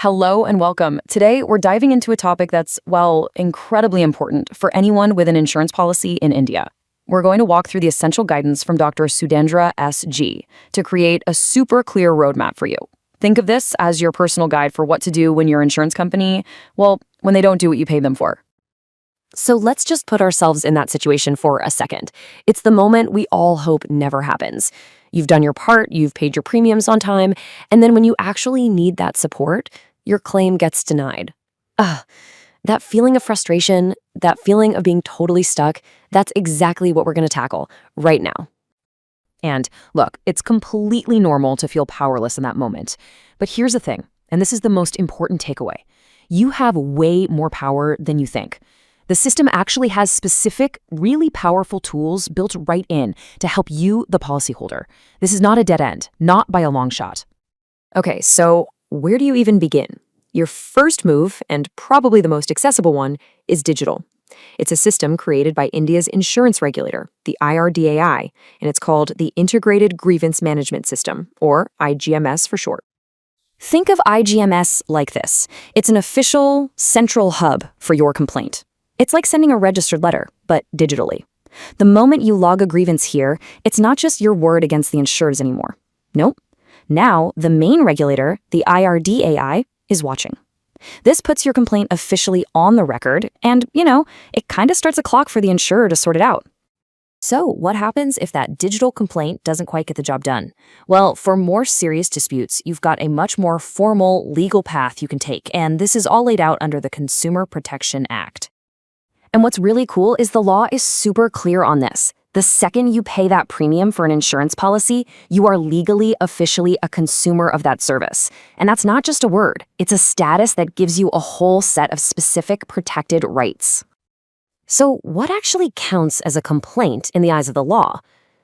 Hello and welcome. Today, we're diving into a topic that's, well, incredibly important for anyone with an insurance policy in India. We're going to walk through the essential guidance from Dr. Sudhendra S.G. to create a super clear roadmap for you. Think of this as your personal guide for what to do when your insurance company, well, when they don't do what you pay them for. So let's just put ourselves in that situation for a second. It's the moment we all hope never happens. You've done your part, you've paid your premiums on time, and then when you actually need that support, your claim gets denied. That feeling of frustration, that feeling of being totally stuck, that's exactly what we're going to tackle right now. And look, it's completely normal to feel powerless in that moment. But here's the thing, and this is the most important takeaway. You have way more power than you think. The system actually has specific, really powerful tools built right in to help you, the policyholder. This is not a dead end, not by a long shot. Okay, so where do you even begin? Your first move, and probably the most accessible one, is digital. It's a system created by India's insurance regulator, the IRDA, and it's called the Integrated Grievance Management System, or IGMS for short. Think of IGMS like this. It's an official, central hub for your complaint. It's like sending a registered letter, but digitally. The moment you log a grievance here, it's not just your word against the insurers anymore. Nope. Now, the main regulator, the IRDA, is watching. This puts your complaint officially on the record, and, it kind of starts a clock for the insurer to sort it out. So, what happens if that digital complaint doesn't quite get the job done? Well, for more serious disputes, you've got a much more formal legal path you can take, and this is all laid out under the Consumer Protection Act. And what's really cool is the law is super clear on this. The second you pay that premium for an insurance policy, you are legally, officially a consumer of that service. And that's not just a word. It's a status that gives you a whole set of specific protected rights. So what actually counts as a complaint in the eyes of the law?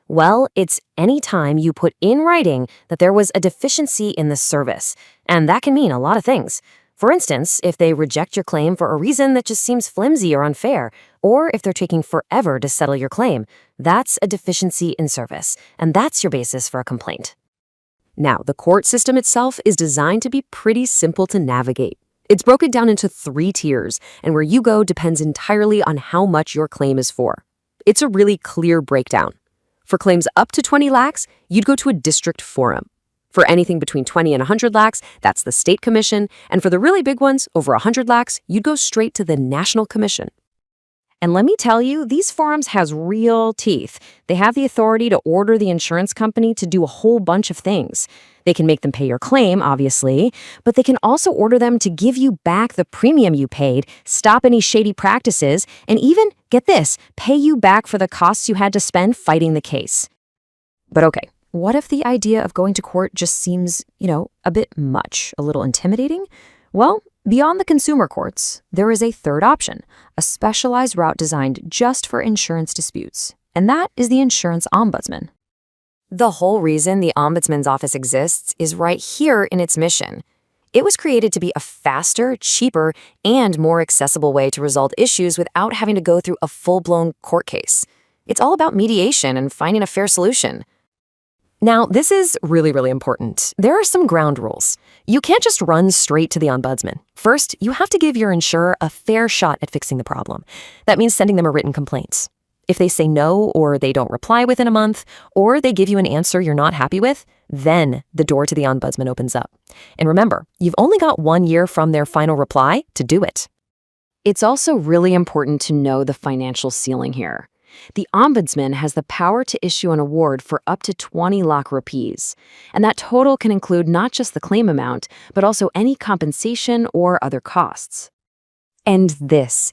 Well, it's any time you put in writing that there was a deficiency in the service. And that can mean a lot of things. For instance, if they reject your claim for a reason that just seems flimsy or unfair, or if they're taking forever to settle your claim, that's a deficiency in service, and that's your basis for a complaint. Now, the court system itself is designed to be pretty simple to navigate. It's broken down into 3 tiers, and where you go depends entirely on how much your claim is for. It's a really clear breakdown. For claims up to 20 lakhs, you'd go to a district forum. For anything between 20 and 100 lakhs, that's the state commission, and for the really big ones, over 100 lakhs, you'd go straight to the national commission. And let me tell you, these forums has real teeth. They have the authority to order the insurance company to do a whole bunch of things. They can make them pay your claim, obviously, but they can also order them to give you back the premium you paid, stop any shady practices, and even, get this, pay you back for the costs you had to spend fighting the case. But okay. What if the idea of going to court just seems, a bit much, a little intimidating? Well, beyond the consumer courts, there is a third option, a specialized route designed just for insurance disputes, and that is the Insurance Ombudsman. The whole reason the Ombudsman's office exists is right here in its mission. It was created to be a faster, cheaper, and more accessible way to resolve issues without having to go through a full-blown court case. It's all about mediation and finding a fair solution. Now, this is really, really important. There are some ground rules. You can't just run straight to the ombudsman. First, you have to give your insurer a fair shot at fixing the problem. That means sending them a written complaint. If they say no, or they don't reply within a month, or they give you an answer you're not happy with, then the door to the ombudsman opens up. And remember, you've only got 1 year from their final reply to do it. It's also really important to know the financial ceiling here. The Ombudsman has the power to issue an award for up to 20 lakh rupees, and that total can include not just the claim amount, but also any compensation or other costs. And this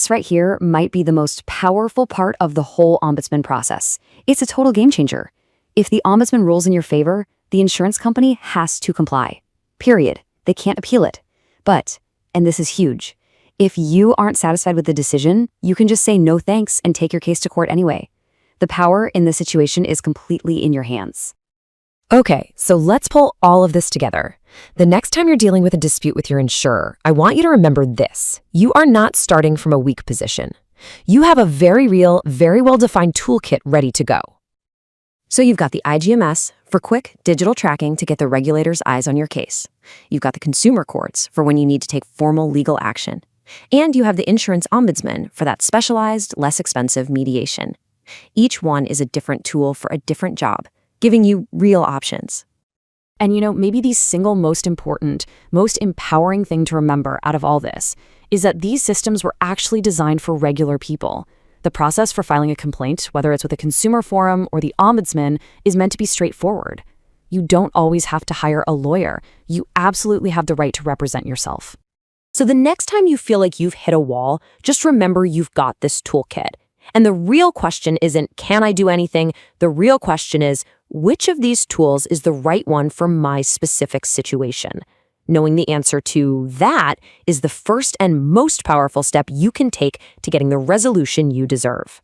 right here might be the most powerful part of the whole Ombudsman process. It's a total game changer. If the Ombudsman rules in your favor, the insurance company has to comply. Period. They can't appeal it. But, and this is huge, if you aren't satisfied with the decision, you can just say no thanks and take your case to court anyway. The power in this situation is completely in your hands. Okay, so let's pull all of this together. The next time you're dealing with a dispute with your insurer, I want you to remember this. You are not starting from a weak position. You have a very real, very well-defined toolkit ready to go. So you've got the IGMS for quick digital tracking to get the regulator's eyes on your case. You've got the consumer courts for when you need to take formal legal action. And you have the Insurance Ombudsman for that specialized, less expensive mediation. Each one is a different tool for a different job, giving you real options. And maybe the single most important, most empowering thing to remember out of all this is that these systems were actually designed for regular people. The process for filing a complaint, whether it's with a consumer forum or the ombudsman, is meant to be straightforward. You don't always have to hire a lawyer. You absolutely have the right to represent yourself. So the next time you feel like you've hit a wall, just remember you've got this toolkit. And the real question isn't, can I do anything? The real question is, which of these tools is the right one for my specific situation? Knowing the answer to that is the first and most powerful step you can take to getting the resolution you deserve.